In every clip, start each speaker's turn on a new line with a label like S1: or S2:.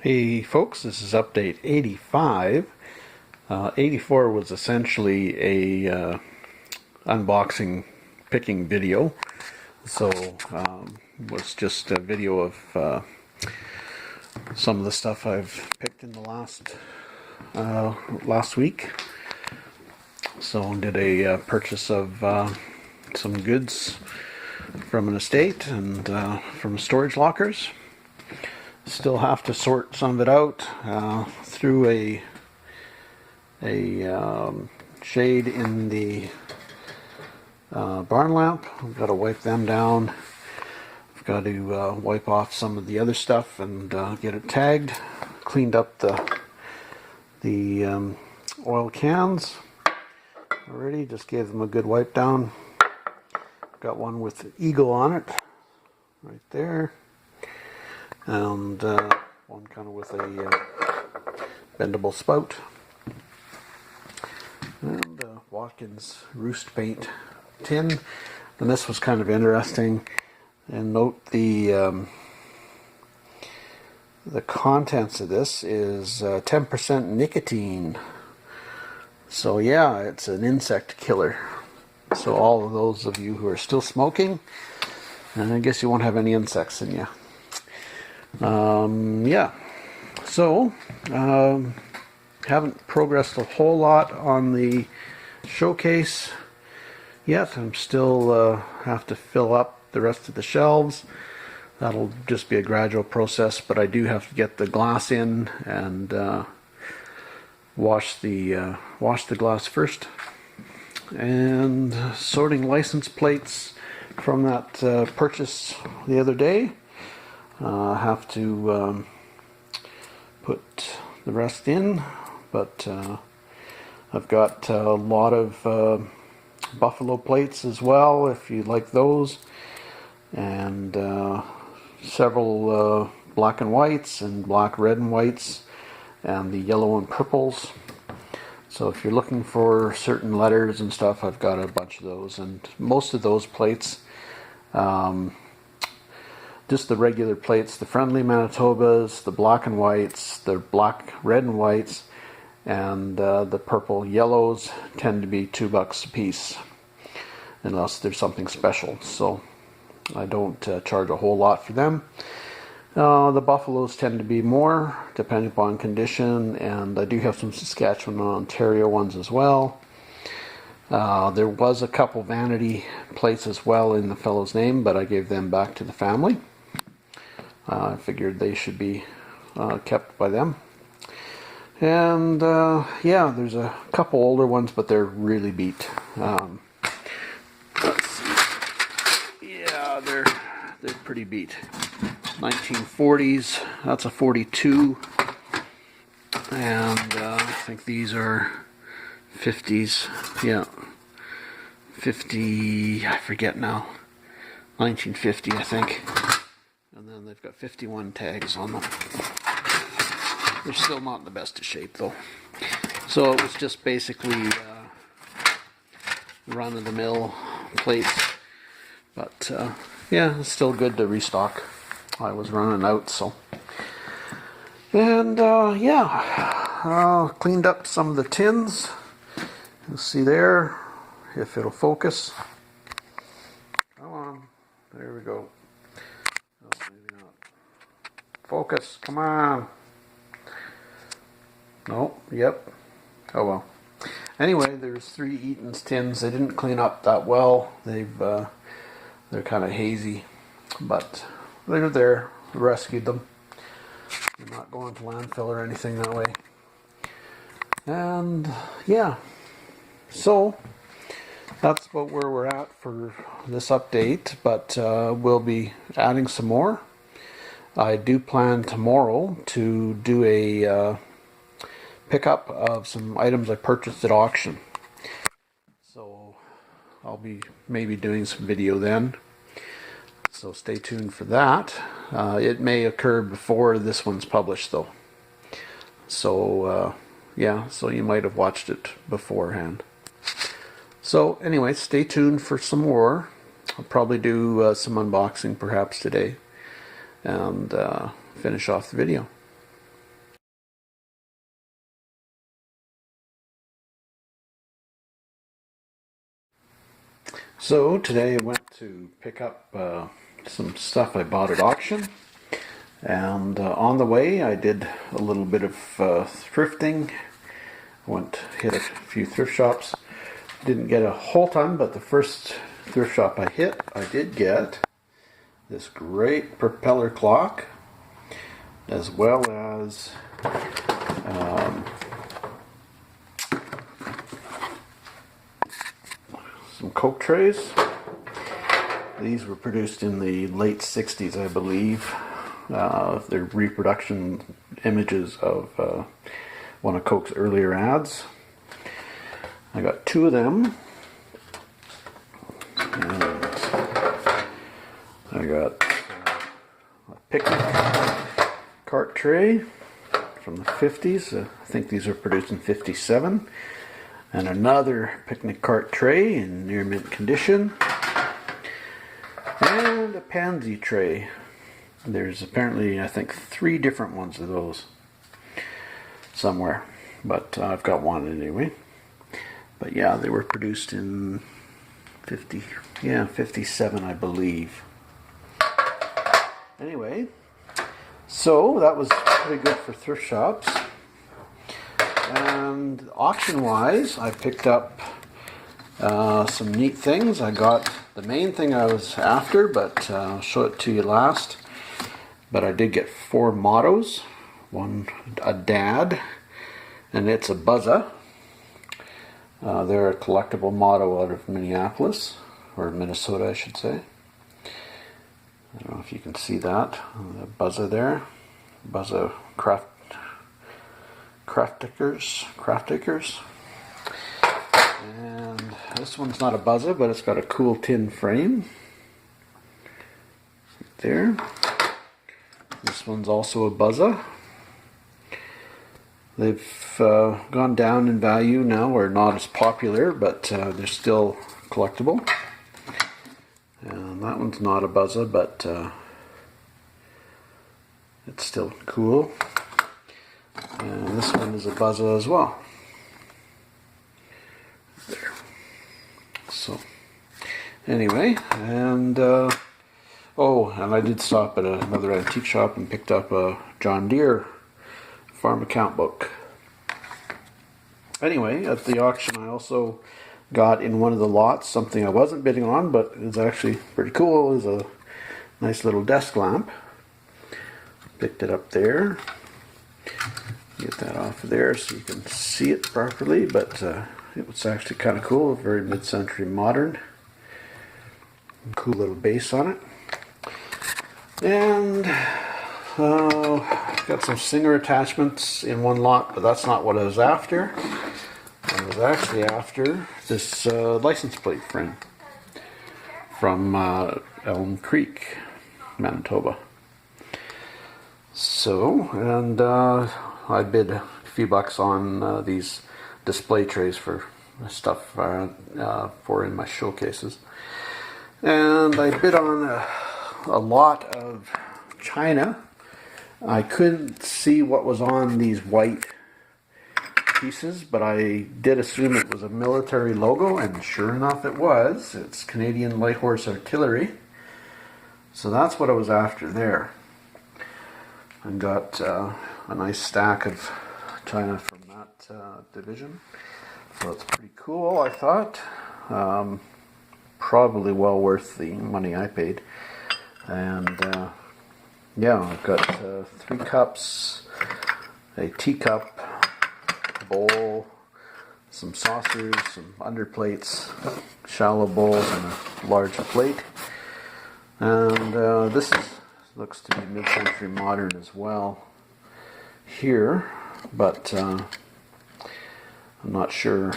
S1: Hey folks, this is update 85. 84 was essentially a unboxing picking video, so was just a video of some of the stuff I've picked in the last week. So did a purchase of some goods from an estate and from storage lockers. Still have to sort some of it out through a shade in the barn lamp. I've got to wipe them down. I've got to wipe off some of the other stuff and get it tagged. Cleaned up the oil cans already. Just gave them a good wipe down. Got one with the eagle on it right there. And one kind of with a bendable spout, and Watkins roost paint tin. And this was kind of interesting. And note the contents of this is 10% nicotine. So yeah, it's an insect killer. So all of those of you who are still smoking, I guess you won't have any insects in you. Yeah, so haven't progressed a whole lot on the showcase yet. I'm still have to fill up the rest of the shelves. That'll just be a gradual process, but I do have to get the glass in and wash the glass first, and sorting license plates from that purchase the other day. Have to put the rest in, but I've got a lot of buffalo plates as well, if you like those, and several black and whites and black, red and whites, and the yellow and purples. So if you're looking for certain letters and stuff, I've got a bunch of those, and most of those plates, just the regular plates, the friendly Manitobas, the black and whites, the black, red and whites, and the purple yellows tend to be $2 a piece, unless there's something special. So I don't charge a whole lot for them. The buffaloes tend to be more, depending upon condition, and I do have some Saskatchewan and Ontario ones as well. There was a couple vanity plates as well in the fellow's name, but I gave them back to the family. I figured they should be kept by them. And yeah, there's a couple older ones, but they're really beat. Let's see. Yeah, they're pretty beat. 1940s. That's a 42. And I think these are 50s. Yeah, 50. I forget now. 1950, I think. And then they've got 51 tags on them. They're still not in the best of shape though. So it was just basically run-of-the-mill plates. But yeah, it's still good to restock. I was running out, so. And yeah, cleaned up some of the tins. You'll see there, if it'll focus. Come on, there we go. Maybe not. Focus, come on. No, yep. Oh well. Anyway, there's 3 Eaton's tins. They didn't clean up that well. They're kind of hazy, but they're there. Rescued them. They're not going to landfill or anything that way. And yeah, so that's about where we're at for this update, but we'll be adding some more. I do plan tomorrow to do a pickup of some items I purchased at auction. So I'll be maybe doing some video then. So stay tuned for that. It may occur before this one's published though. So yeah, so you might have watched it beforehand. So anyway, stay tuned for some more. I'll probably do some unboxing perhaps today, and finish off the video. So today I went to pick up some stuff I bought at auction, and on the way I did a little bit of thrifting. Hit a few thrift shops. Didn't get a whole ton, but the first thrift shop I hit, I did get this great propeller clock, as well as some Coke trays. These were produced in the late 60s, I believe. They're reproduction images of one of Coke's earlier ads. I got two of them. And I got a picnic cart tray from the 50s. I think these were produced in 57. And another picnic cart tray in near mint condition. And a pansy tray. There's apparently, I think, 3 different ones of those somewhere. But I've got one anyway. But yeah, they were produced in 57, I believe. Anyway, so that was pretty good for thrift shops. And auction-wise, I picked up some neat things. I got the main thing I was after, but I'll show it to you last. But I did get 4 mottos. One, a dad, and it's a buzzer. They're a collectible motto out of Minneapolis, or Minnesota, I should say. I don't know if you can see that. The buzzer there. Buzzer craftakers. And this one's not a buzzer, but it's got a cool tin frame. Right there. This one's also a buzzer. They've gone down in value now, or not as popular, but they're still collectible. And that one's not a buzzer, but it's still cool. And this one is a buzzer as well. There. So, anyway, and and I did stop at another antique shop and picked up a John Deere farm account book. Anyway, at the auction I also got in one of the lots something I wasn't bidding on, but it's actually pretty cool. It's a nice little desk lamp. Picked it up there. Get that off of there so you can see it properly, but it was actually kind of cool, very mid-century modern. Cool little base on it. And got some Singer attachments in one lot, but that's not what I was after. I was actually after this license plate frame from Elm Creek, Manitoba. So, and I bid a few bucks on these display trays for stuff for in my showcases. And I bid on a lot of china. I couldn't see what was on these white pieces, but I did assume it was a military logo, and sure enough it was. It's Canadian Light Horse Artillery. So that's what I was after there. I got a nice stack of china from that division. So it's pretty cool, I thought. Probably well worth the money I paid. And yeah, I've got 3 cups, a teacup, bowl, some saucers, some underplates, shallow bowls, and a large plate. And this looks to be mid-century modern as well here, but I'm not sure,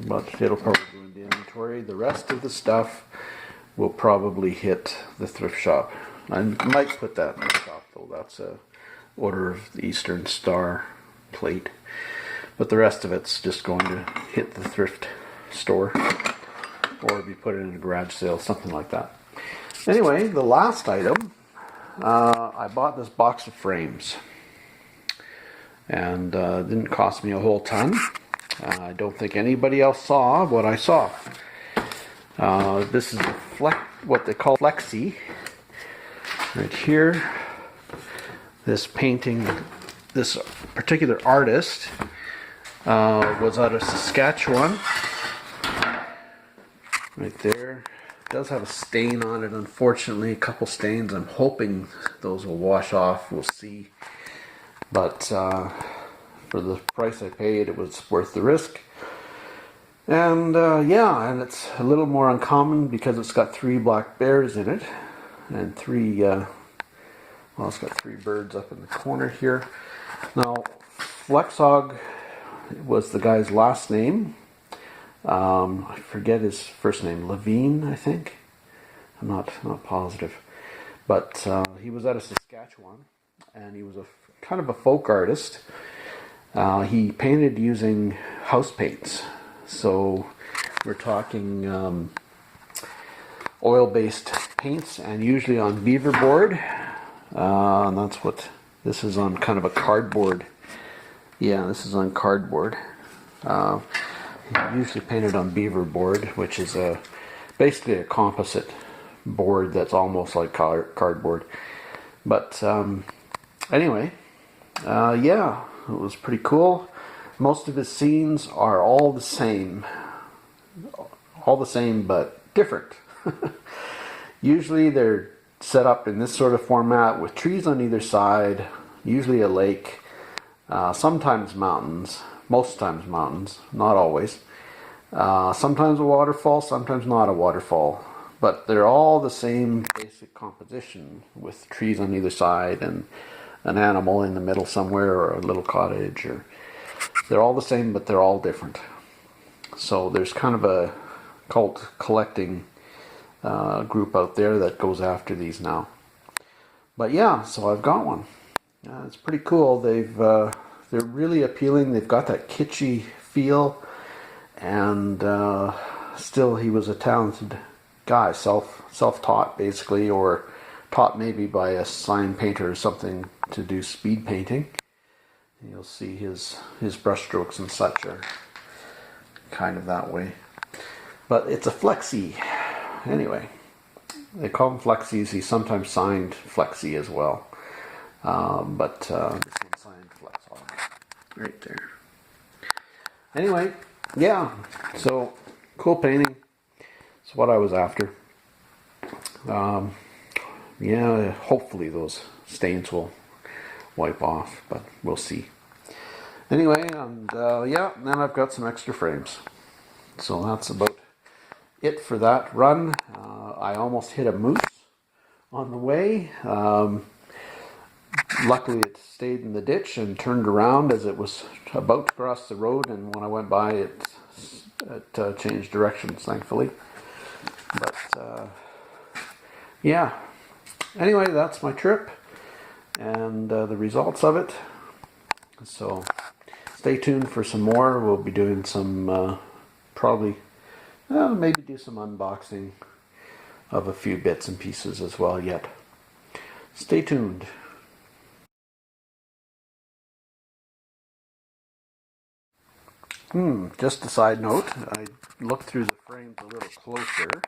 S1: but it'll probably go in the inventory. The rest of the stuff will probably hit the thrift shop. I might put that in the shop though. That's a Order of the Eastern Star plate. But the rest of it's just going to hit the thrift store or be put in a garage sale, something like that. Anyway, the last item, I bought this box of frames. And it didn't cost me a whole ton. I don't think anybody else saw what I saw. This is what they call Flexi. Right here, this painting, this particular artist was out of Saskatchewan. Right there. It does have a stain on it, unfortunately, a couple stains. I'm hoping those will wash off, we'll see. But for the price I paid, it was worth the risk. And yeah, and it's a little more uncommon because it's got 3 black bears in it. And 3, well, it's got 3 birds up in the corner here. Now, Flexo was the guy's last name. I forget his first name, Levine, I think. I'm not positive. But he was out of Saskatchewan, and he was kind of a folk artist. He painted using house paints. So we're talking oil-based paints, and usually on beaver board. And that's what this is on, kind of a cardboard. Yeah, this is on cardboard. Usually painted on beaver board, which is basically a composite board that's almost like cardboard. But anyway, yeah, it was pretty cool. Most of his scenes are all the same but different. Usually they're set up in this sort of format with trees on either side, usually a lake, sometimes mountains, most times mountains, not always. Sometimes a waterfall, sometimes not a waterfall. But they're all the same basic composition with trees on either side and an animal in the middle somewhere, or a little cottage. They're all the same, but they're all different. So there's kind of a cult collecting group out there that goes after these now. But yeah, so I've got one. It's pretty cool. They're really appealing. They've got that kitschy feel, and still, he was a talented guy, self-taught basically, or taught maybe by a sign painter or something to do speed painting. You'll see his brushstrokes and such are kind of that way. But it's a Flexi. Anyway, they call him Flexis. He sometimes signed Flexi as well. But this one signed Flexo right there. Anyway, yeah, so cool painting. It's what I was after. Yeah, hopefully those stains will wipe off, but we'll see. Anyway, and yeah, then I've got some extra frames. So that's about it for that run. I almost hit a moose on the way. Luckily it stayed in the ditch and turned around as it was about to cross the road, and when I went by it changed directions, thankfully. But yeah, anyway, that's my trip and the results of it. So stay tuned for some more. We'll be doing some probably maybe do some unboxing of a few bits and pieces as well yet. Stay tuned. Just a side note, I looked through the frames a little closer,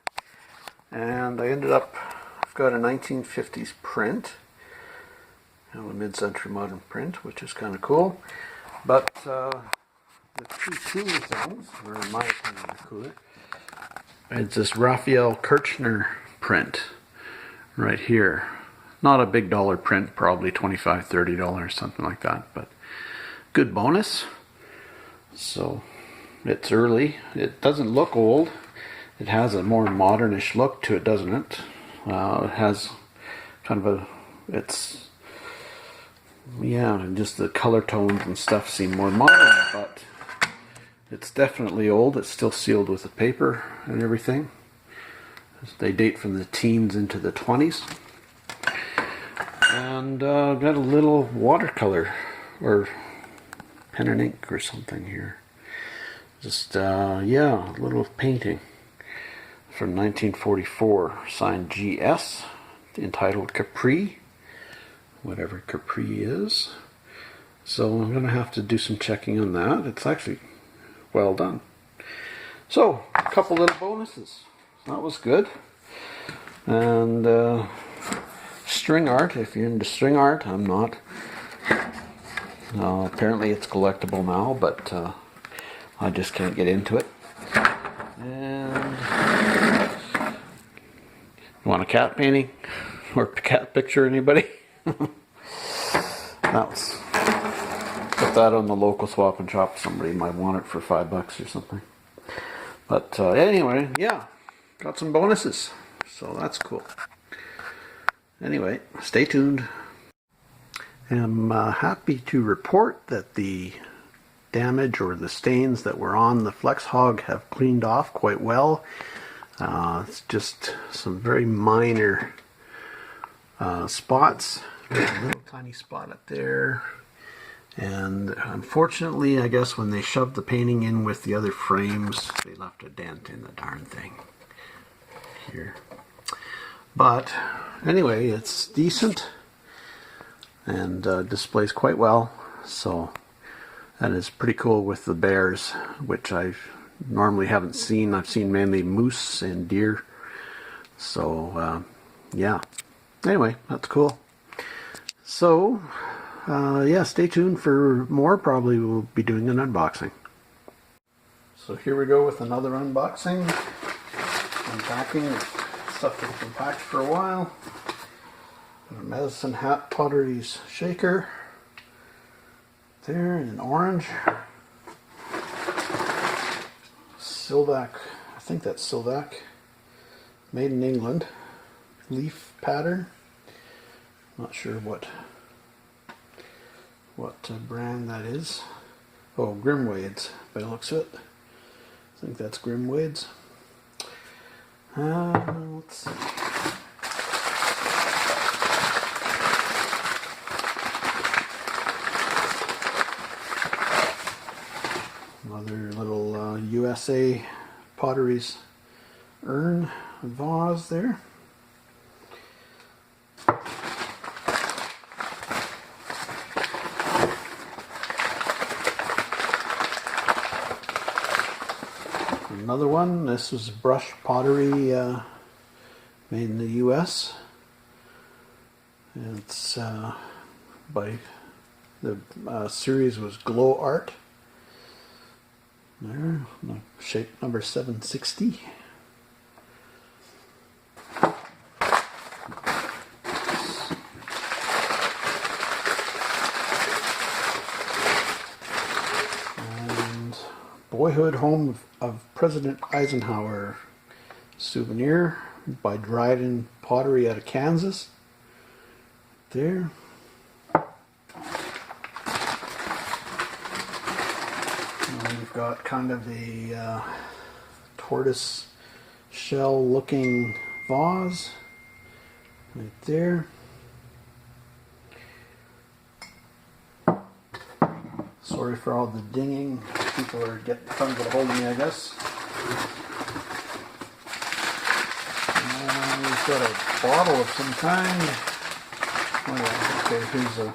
S1: and I ended up, I've got a 1950s print, a mid-century modern print, which is kind of cool. But the two cooler things, or in my opinion, the cooler, it's this Raphael Kirchner print right here. Not a big dollar print, probably $25, $30, something like that, but good bonus. So it's early. It doesn't look old. It has a more modernish look to it, doesn't it? It has kind of yeah, just the color tones and stuff seem more modern, but it's definitely old. It's still sealed with the paper and everything. They date from the teens into the 20s. And got a little watercolor or pen and ink or something here. Just, yeah, a little painting from 1944, signed GS, entitled Capri, whatever Capri is. So I'm going to have to do some checking on that. It's actually well done. So, a couple little bonuses. that was good. And string art, if you're into string art, I'm not. Apparently it's collectible now, but I just can't get into it. And you want a cat painting or cat picture, anybody? That was, put that on the local swap and shop. Somebody might want it for $5 or something. But anyway, yeah, got some bonuses, so that's cool. Anyway, stay tuned. I'm happy to report that the damage or the stains that were on the Flex Hog have cleaned off quite well. It's just some very minor spots. There's a little tiny spot up there. And unfortunately, I guess when they shoved the painting in with the other frames, they left a dent in the darn thing here. But anyway, it's decent and displays quite well. So that is pretty cool with the bears, which I normally haven't seen. I've seen mainly moose and deer. So yeah. Anyway, that's cool. So yeah, stay tuned for more. Probably we'll be doing an unboxing. So here we go with another unboxing. Unpacking stuff that's been packed for a while. A Medicine Hat Potteries shaker. There in orange. Silvac, I think that's Silvac. Made in England. Leaf pattern. Not sure what brand that is. Oh, Grimwades by the looks of it. I think that's Grimwades. Let's see. Another little USA Potteries urn vase there. Another one. This was brush pottery made in the US. It's by the series was Glow Art. There, shape number 760. Boyhood Home of President Eisenhower souvenir by Dryden Pottery out of Kansas. There. And we've got kind of a tortoise shell looking vase right there. Sorry for all the dinging. People are trying to get a hold of me, I guess. We've got a bottle of some kind. Oh yeah, okay, here's a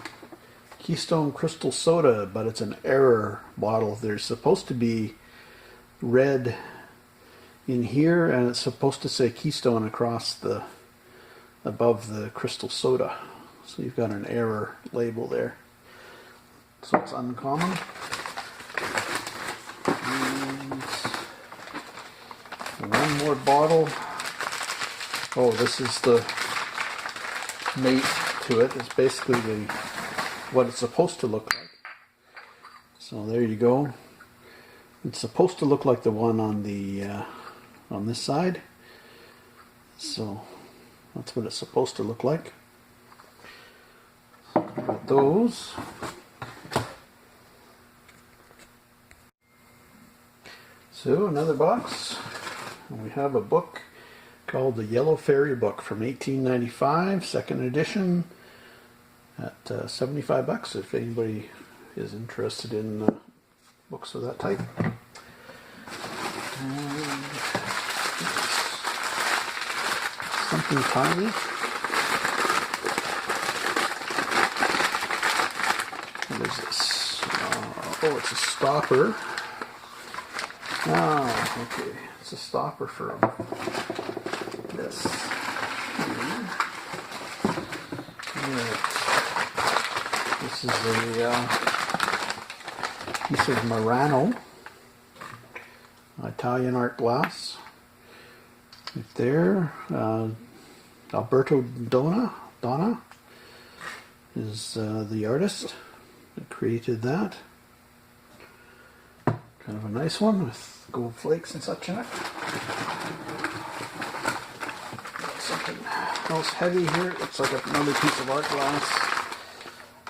S1: Keystone Crystal Soda, but it's an error bottle. There's supposed to be red in here, and it's supposed to say Keystone across the above the Crystal Soda. So you've got an error label there. So it's uncommon. And one more bottle. Oh, this is the mate to it. It's basically what it's supposed to look like. So there you go. It's supposed to look like the one on the on this side. So that's what it's supposed to look like. Got those. So another box, and we have a book called The Yellow Fairy Book from 1895, second edition, at $75 if anybody is interested in books of that type. And something tiny. What is this? Oh, it's a stopper. Oh, okay. It's a stopper for This is a piece of Murano Italian art glass. Right there. Alberto Donna is the artist that created that. Kind of a nice one with gold flakes and such in it. Something else heavy here. It looks like another piece of art glass.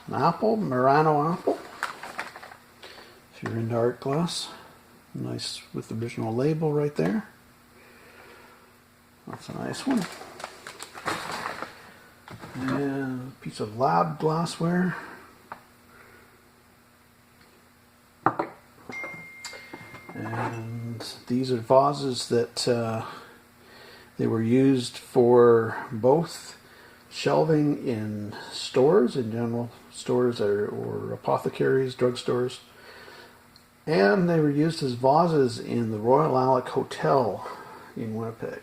S1: An apple, Murano apple. If you're into art glass. Nice with the original label right there. That's a nice one. And a piece of lab glassware. And these are vases that they were used for both shelving in stores, in general stores or apothecaries, drugstores, and they were used as vases in the Royal Alec Hotel in Winnipeg.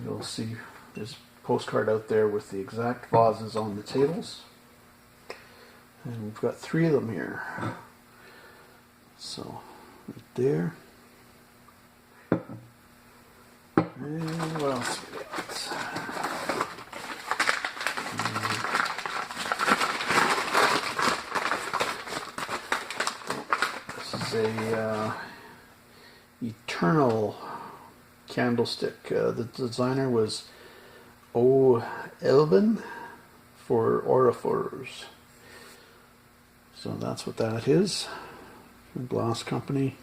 S1: You'll see there's a postcard out there with the exact vases on the tables, and we've got 3 of them here. So right there. And what else we got? This is a eternal candlestick. The designer was O. Elvin for Orifers. So that's what that is. A glass company.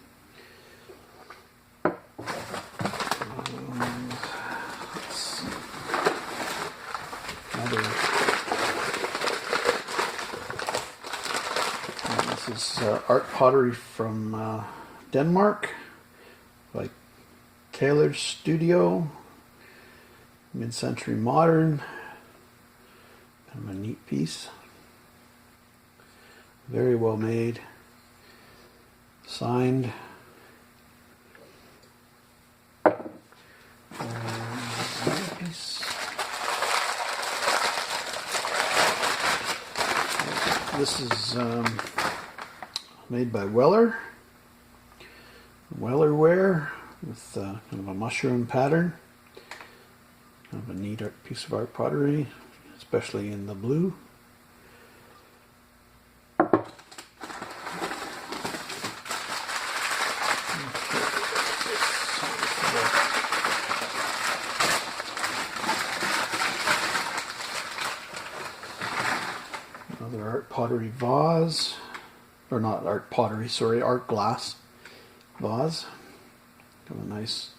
S1: This is art pottery from Denmark by Taylor's Studio. Mid-century modern. Kind of a neat piece. Very well made. Signed. Piece. This is made by Wellerware with kind of a mushroom pattern. Kind of a neat piece of art pottery, especially in the blue. Another art pottery vase, or not art pottery, sorry, art glass vase. Got a nice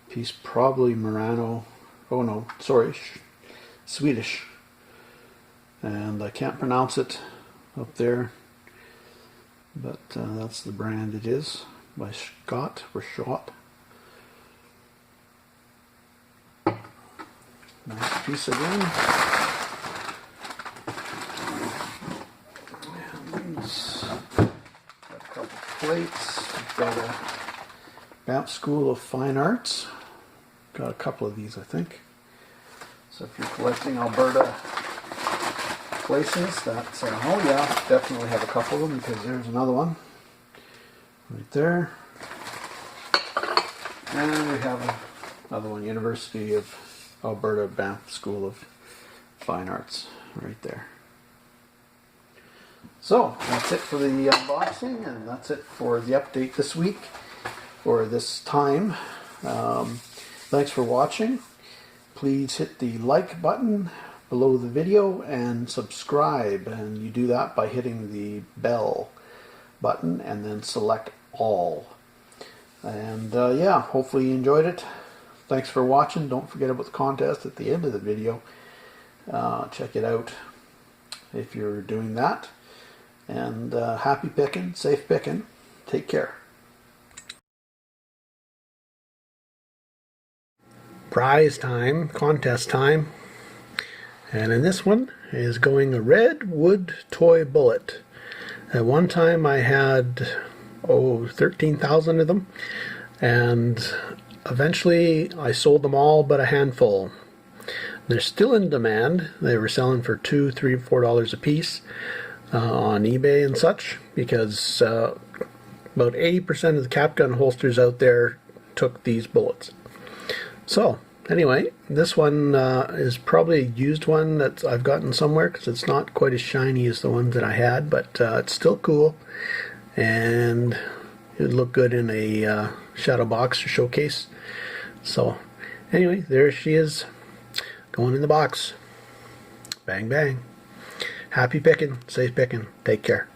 S1: piece, probably Murano. Oh no, sorry, Swedish. And I can't pronounce it up there, but that's the brand it is, by Scott or Schott. Nice piece again. And got a couple plates. We've got a Banff School of Fine Arts. Got a couple of these, I think. So if you're collecting Alberta places, that's, oh yeah, definitely have a couple of them, because there's another one right there. And we have another one, University of Alberta Banff School of Fine Arts, right there. So that's it for the unboxing, and that's it for the update this week, or this time. Thanks for watching. Please hit the like button below the video and subscribe, and you do that by hitting the bell button and then select all. And yeah, hopefully you enjoyed it. Thanks for watching. Don't forget about the contest at the end of the video. Check it out if you're doing that. And happy picking, safe picking. Take care. Prize time, contest time, and in this one is going a red wood toy bullet. At one time I had 13,000 of them, and eventually I sold them all but a handful. They're still in demand. They were selling for $2, $3, $4 a piece on eBay and such, because about 80% of the cap gun holsters out there took these bullets. So anyway, this one is probably a used one that I've gotten somewhere, because it's not quite as shiny as the ones that I had, but it's still cool, and it would look good in a shadow box or showcase. So anyway, there she is, going in the box. Bang bang. Happy picking, safe picking. Take care.